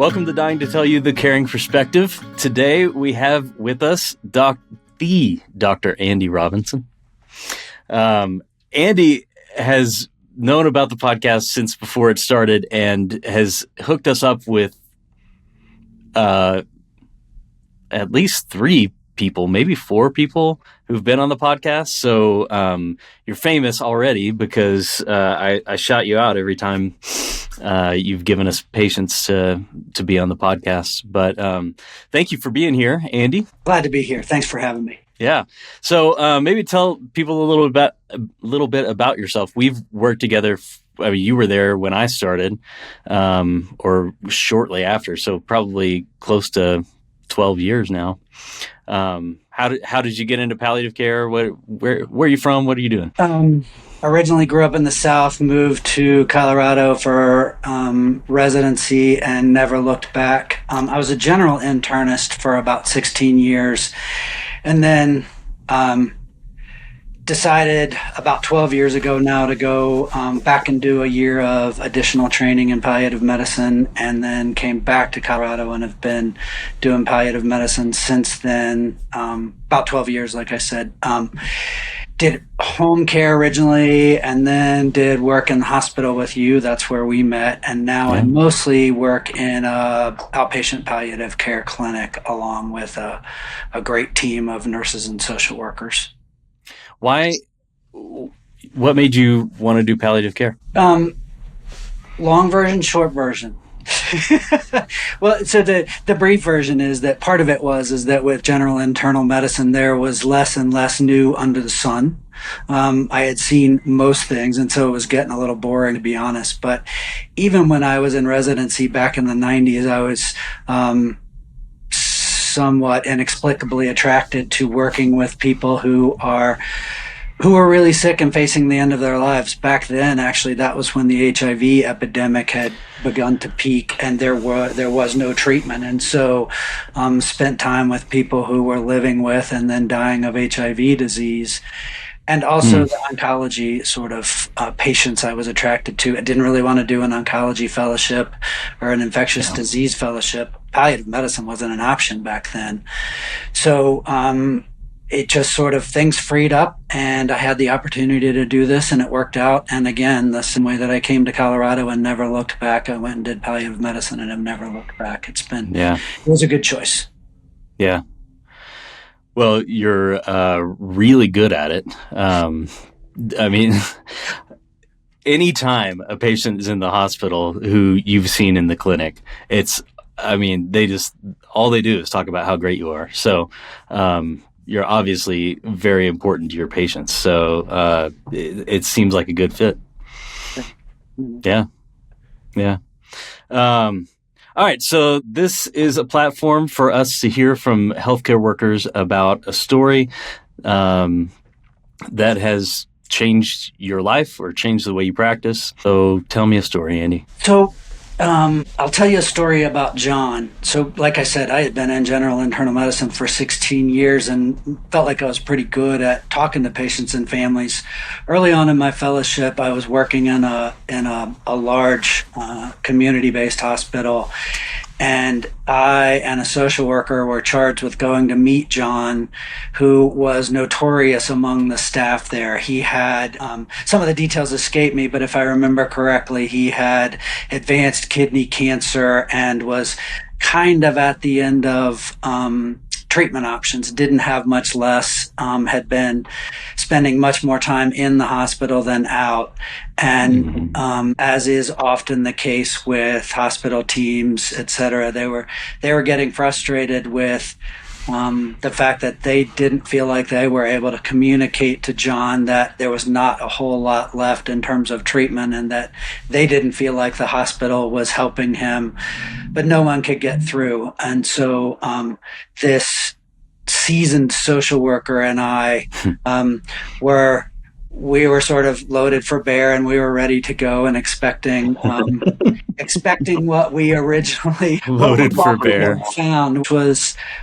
Welcome to Dying to Tell You the Caring Perspective. Today we have with us Dr. Andy Robinson. Andy has known about the podcast since before it started and has hooked us up with at least 3 people, maybe 4 people who've been on the podcast. So you're famous already because I shout you out every time you've given us patience to be on the podcast. But thank you for being here, Andy. Glad to be here. Thanks for having me. Yeah. So maybe tell people a little bit about yourself. We've worked together. I mean, you were there when I started, or shortly after. So probably close to 12 years now. How did you get into palliative care? Where are you from? What are you doing? Originally grew up in the South, moved to Colorado for residency and never looked back. I was a general internist for about 16 years and then decided about 12 years ago now to go back and do a year of additional training in palliative medicine, and then came back to Colorado and have been doing palliative medicine since then, about 12 years, like I said. Did home care originally and then did work in the hospital with you. That's where we met. And now I mostly work in a outpatient palliative care clinic along with a great team of nurses and social workers. What made you want to do palliative care? Long version, short version. Well, so the brief version is that part of it is that with general internal medicine, there was less and less new under the sun. I had seen most things, and so it was getting a little boring, to be honest. But even when I was in residency back in the 90s, I was somewhat inexplicably attracted to working with people who are really sick and facing the end of their lives. Back then, actually, that was when the HIV epidemic had begun to peak and there was no treatment. And so spent time with people who were living with and then dying of HIV disease. And also the oncology sort of patients I was attracted to. I didn't really want to do an oncology fellowship or an infectious disease fellowship. Palliative medicine wasn't an option back then. So it just sort of, things freed up and I had the opportunity to do this and it worked out. And again, the same way that I came to Colorado and never looked back, I went and did palliative medicine and have never looked back. It was a good choice. Yeah. Well, you're really good at it. I mean, anytime a patient is in the hospital who you've seen in the clinic, all they do is talk about how great you are. So, you're obviously very important to your patients. So, it seems like a good fit. Yeah. Yeah. All right, so this is a platform for us to hear from healthcare workers about a story that has changed your life or changed the way you practice. So tell me a story, Andy. So I'll tell you a story about John. So like I said, I had been in general internal medicine for 16 years and felt like I was pretty good at talking to patients and families. Early on in my fellowship, I was working in a large community-based hospital, and I and a social worker were charged with going to meet John, who was notorious among the staff there. He had, some of the details escape me, but if I remember correctly, he had advanced kidney cancer and was kind of at the end of treatment options, didn't have much less, had been spending much more time in the hospital than out. And as is often the case with hospital teams, et cetera, they were getting frustrated with the fact that they didn't feel like they were able to communicate to John that there was not a whole lot left in terms of treatment and that they didn't feel like the hospital was helping him, but no one could get through. And so this seasoned social worker and I we were sort of loaded for bear and we were ready to go and expecting expecting what we originally what we Loaded for thought we bear. had found,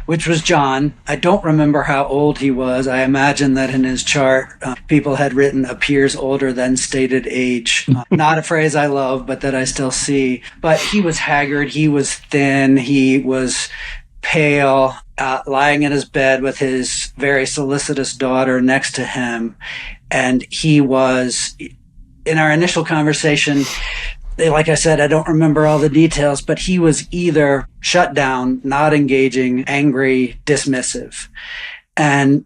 which was John. I don't remember how old he was. I imagine that in his chart, people had written appears older than stated age. Not a phrase I love, but that I still see. But he was haggard. He was thin. He was pale, lying in his bed with his very solicitous daughter next to him. And he was, in our initial conversation, like I said, I don't remember all the details, but he was either shut down, not engaging, angry, dismissive. And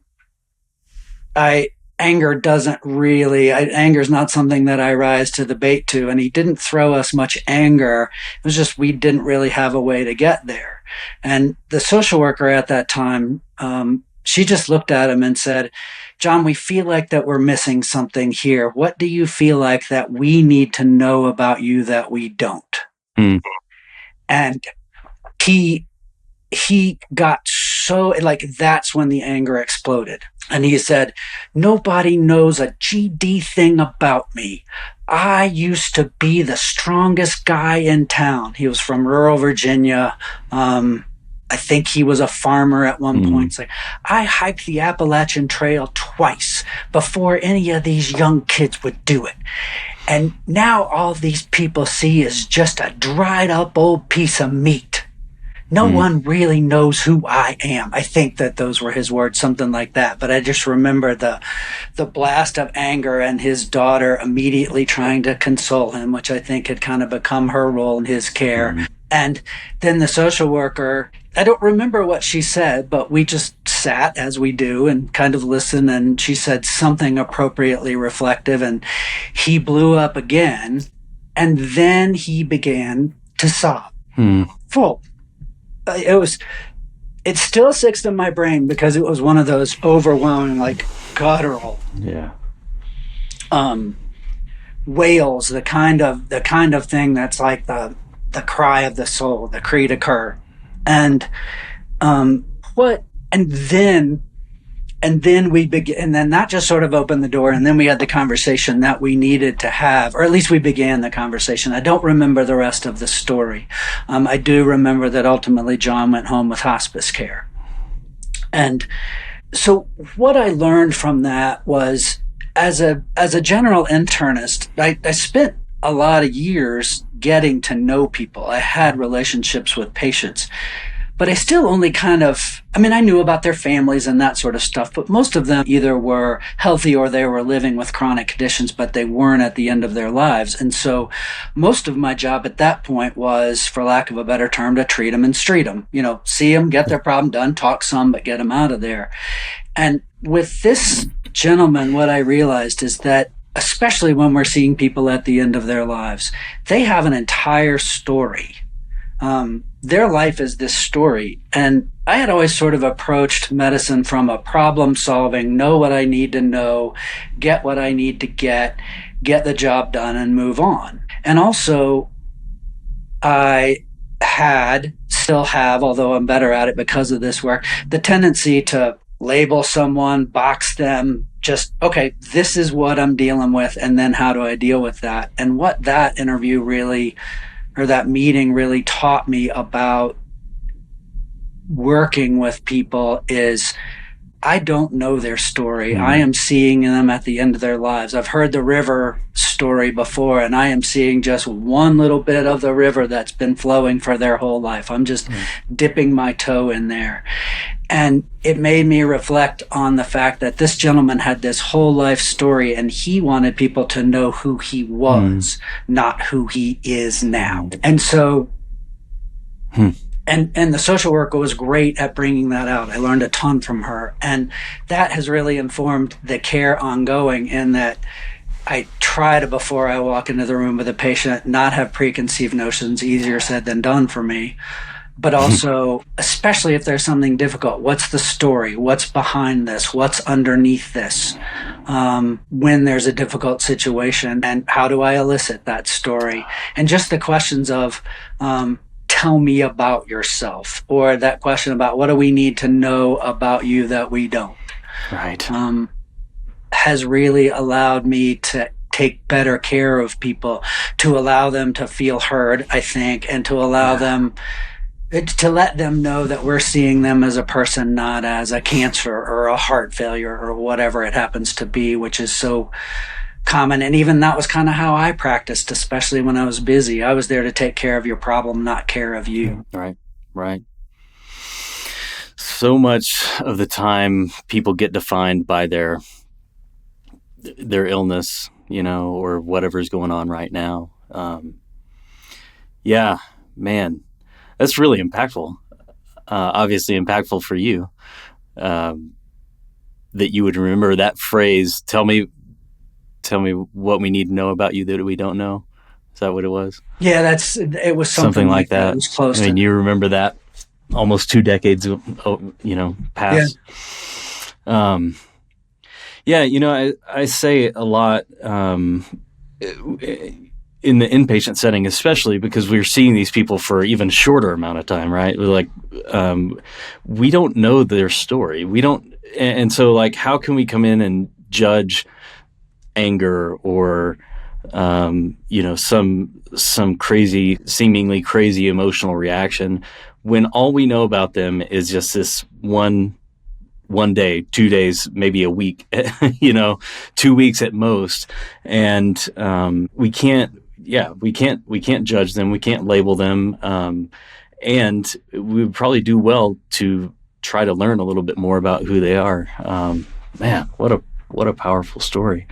anger doesn't really, anger is not something that I rise to the bait to. And he didn't throw us much anger. It was just, we didn't really have a way to get there. And the social worker at that time, she just looked at him and said, John, we feel like that we're missing something here. What do you feel like that we need to know about you that we don't? Hmm. And he got so, like, that's when the anger exploded. And he said, nobody knows a GD thing about me. I used to be the strongest guy in town. He was from rural Virginia. I think he was a farmer at one point. It's like, I hiked the Appalachian Trail twice before any of these young kids would do it. And now all these people see is just a dried up old piece of meat. No one really knows who I am. I think that those were his words, something like that. But I just remember the blast of anger and his daughter immediately trying to console him, which I think had kind of become her role in his care. And then the social worker, I don't remember what she said, but we just sat as we do and kind of listened. And she said something appropriately reflective, and he blew up again. And then he began to sob. Full. It still sticks to my brain because it was one of those overwhelming, like, guttural wails, the kind of thing that's like the cry of the soul, the cri de coeur. And then we begin, and then that just sort of opened the door, and then we had the conversation that we needed to have, or at least we began the conversation. I don't remember the rest of the story. I do remember that ultimately John went home with hospice care. And so what I learned from that was, as a general internist, I spent a lot of years getting to know people. I had relationships with patients. But I still only I knew about their families and that sort of stuff, but most of them either were healthy or they were living with chronic conditions, but they weren't at the end of their lives. And so most of my job at that point was, for lack of a better term, to treat them and street them. See them, get their problem done, talk some, but get them out of there. And with this gentleman, what I realized is that, especially when we're seeing people at the end of their lives, they have an entire story. Their life is this story. And I had always sort of approached medicine from a problem solving, know what I need to know, get what I need to get the job done, and move on. And also, I still have, although I'm better at it because of this work, the tendency to label someone, box them, just, okay, this is what I'm dealing with, and then how do I deal with that? And what that interview really, or that meeting really taught me about working with people is, I don't know their story. I am seeing them at the end of their lives. I've heard the river story before, and I am seeing just one little bit of the river that's been flowing for their whole life. I'm just dipping my toe in there. And it made me reflect on the fact that this gentleman had this whole life story, and he wanted people to know who he was, not who he is now. And so, and the social worker was great at bringing that out. I learned a ton from her. And that has really informed the care ongoing, in that I try to, before I walk into the room with a patient, not have preconceived notions. Easier said than done for me. But also, especially if there's something difficult, what's the story? What's behind this? What's underneath this? When there's a difficult situation, and how do I elicit that story? And just the questions of, tell me about yourself, or that question about, what do we need to know about you that we don't? Right. Has really allowed me to take better care of people, to allow them to feel heard, I think, and to allow them to let them know that we're seeing them as a person, not as a cancer or a heart failure or whatever it happens to be, which is so common. And even that was kind of how I practiced, especially when I was busy. I was there to take care of your problem, not care of you. Right, right. So much of the time people get defined by their illness, or whatever's going on right now. Yeah, man, that's really impactful. Obviously impactful for you, that you would remember that phrase. Tell me what we need to know about you that we don't know. Is that what it was? Yeah, it was something like that. It was close I mean, you remember that almost 2 decades, past. Yeah. I say a lot, in the inpatient setting, especially because we're seeing these people for even shorter amount of time, right? We're like, we don't know their story. We don't, and so like, how can we come in and judge anger or, some crazy, seemingly crazy emotional reaction when all we know about them is just this one day, 2 days, maybe a week, 2 weeks at most. And, we can't judge them. We can't label them. And we would probably do well to try to learn a little bit more about who they are. Man, what a powerful story.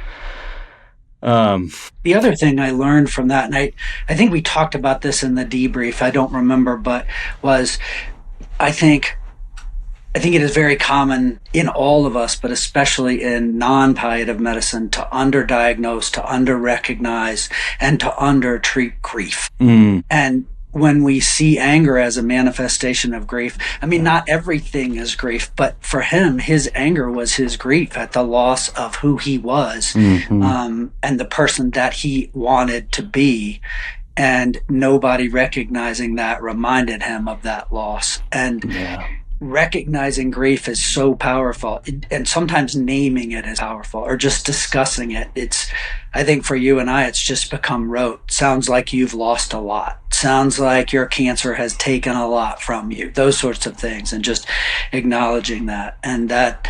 The other thing I learned from that, and I think we talked about this in the debrief, I don't remember, but was I think it is very common in all of us, but especially in non-palliative medicine, to underdiagnose, to underrecognize, and to undertreat grief. And when we see anger as a manifestation of grief, I mean, not everything is grief, but for him, his anger was his grief at the loss of who he was, and the person that he wanted to be. And nobody recognizing that reminded him of that loss. And recognizing grief is so powerful, and sometimes naming it is powerful, or just discussing it. I think for you and I, it's just become rote. Sounds like you've lost a lot. Sounds like your cancer has taken a lot from you. Those sorts of things, and just acknowledging that. And that,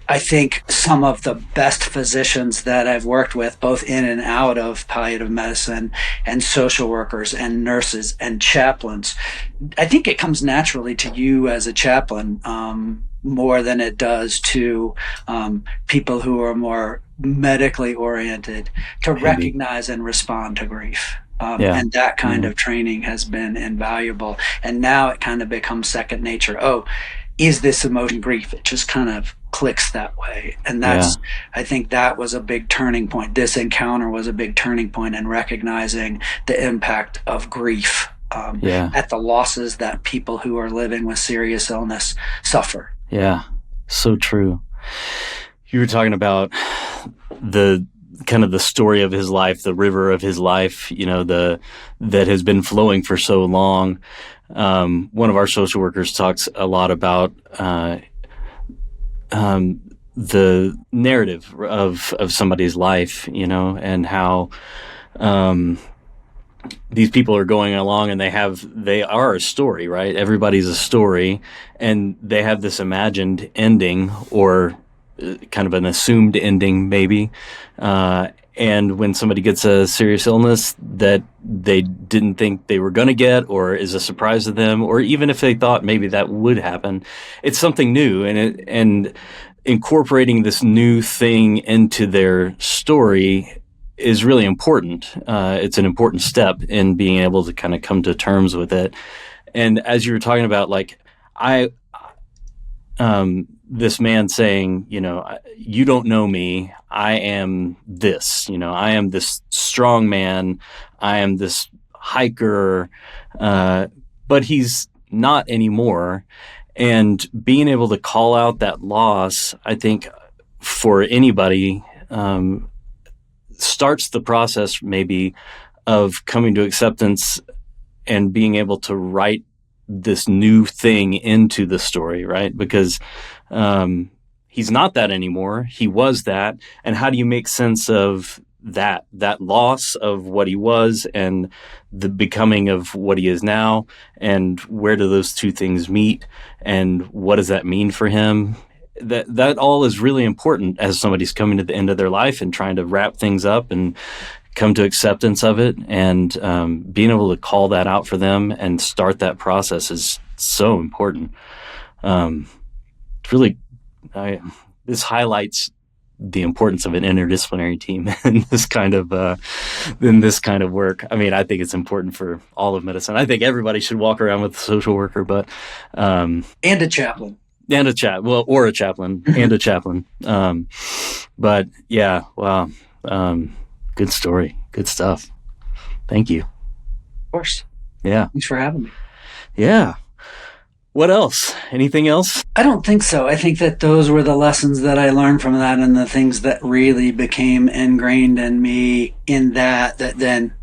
I think some of the best physicians that I've worked with, both in and out of palliative medicine, and social workers and nurses and chaplains, I think it comes naturally to you as a chaplain, more than it does to people who are more medically oriented, to recognize and respond to grief. And that kind of training has been invaluable. And now it kind of becomes second nature. Oh, is this emotion grief? It just kind of clicks that way. And I think that was a big turning point. This encounter was a big turning point in recognizing the impact of grief at the losses that people who are living with serious illness suffer. Yeah, so true. You were talking about the kind of the story of his life, the river of his life, that has been flowing for so long. One of our social workers talks a lot about the narrative of somebody's life, and how these people are going along and they are a story, right? Everybody's a story, and they have this imagined ending, or kind of an assumed ending, maybe. And when somebody gets a serious illness that they didn't think they were going to get, or is a surprise to them, or even if they thought maybe that would happen, it's something new. And incorporating this new thing into their story is really important. It's an important step in being able to kind of come to terms with it. And as you were talking about, like, this man saying, you don't know me. I am this, I am this strong man. I am this hiker, but he's not anymore. And being able to call out that loss, I think for anybody, starts the process maybe of coming to acceptance and being able to write this new thing into the story, right? Because he's not that anymore. He was that. And how do you make sense of that loss of what he was and the becoming of what he is now? And where do those two things meet? And what does that mean for him? That all is really important as somebody's coming to the end of their life and trying to wrap things up and come to acceptance of it. And being able to call that out for them and start that process is so important. Really, this highlights the importance of an interdisciplinary team in this kind of work. I mean, I think it's important for all of medicine. I think everybody should walk around with a social worker, but and a chaplain. And a chaplain and a chaplain. But yeah, wow. Good story. Good stuff. Thank you. Of course. Yeah. Thanks for having me. Yeah. What else? Anything else? I don't think so. I think that those were the lessons that I learned from that, and the things that really became ingrained in me in that then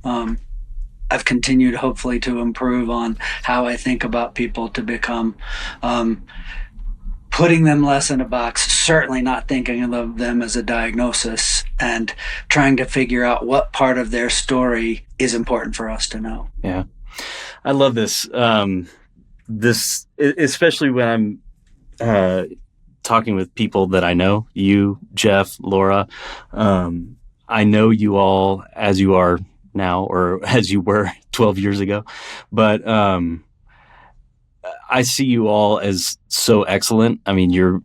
I've continued hopefully to improve on how I think about people, to become putting them less in a box, certainly not thinking of them as a diagnosis, and trying to figure out what part of their story is important for us to know. Yeah. I love this. This, especially when I'm talking with people that I know, you, Jeff, Laura. I know you all as you are now, or as you were 12 years ago, but I see you all as so excellent. I mean, you're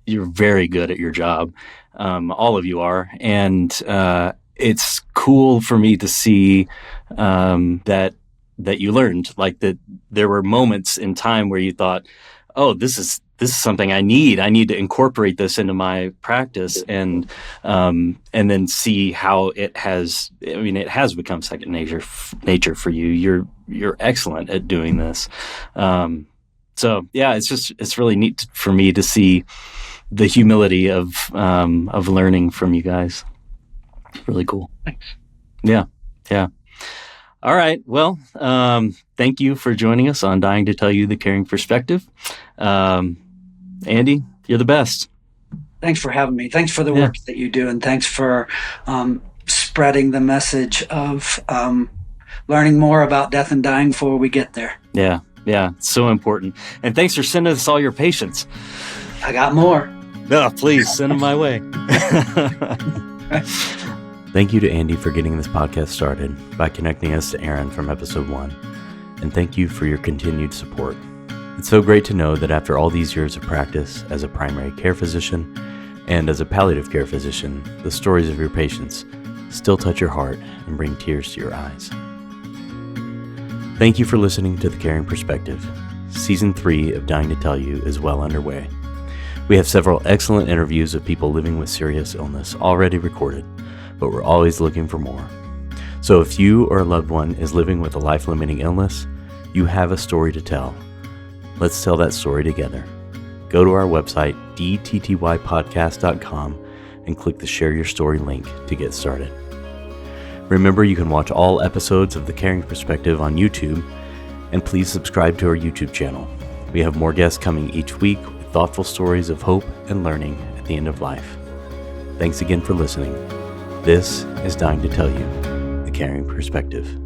very good at your job. All of you are, and it's cool for me to see that you learned, like, that there were moments in time where you thought, oh, this is something I need to incorporate this into my practice, and then see how it has become second nature for you. You're excellent at doing this. So yeah, it's really neat for me to see the humility of learning from you guys. Really cool. Thanks. Yeah. All right. Well, thank you for joining us on Dying to Tell You, the Caring Perspective. Andy, you're the best. Thanks for having me. Thanks for the work that you do, and thanks for spreading the message of learning more about death and dying before we get there. Yeah, it's so important. And thanks for sending us all your patients. I got more. No, please send them my way. Thank you to Andy for getting this podcast started by connecting us to Aaron from episode 1. And thank you for your continued support. It's so great to know that after all these years of practice as a primary care physician and as a palliative care physician, the stories of your patients still touch your heart and bring tears to your eyes. Thank you for listening to The Caring Perspective. Season 3 of Dying to Tell You is well underway. We have several excellent interviews of people living with serious illness already recorded, but we're always looking for more. So if you or a loved one is living with a life-limiting illness, you have a story to tell. Let's tell that story together. Go to our website, dttypodcast.com, and click the Share Your Story link to get started. Remember, you can watch all episodes of The Caring Perspective on YouTube, and please subscribe to our YouTube channel. We have more guests coming each week with thoughtful stories of hope and learning at the end of life. Thanks again for listening. This is Dying to Tell You, The Caring Perspective.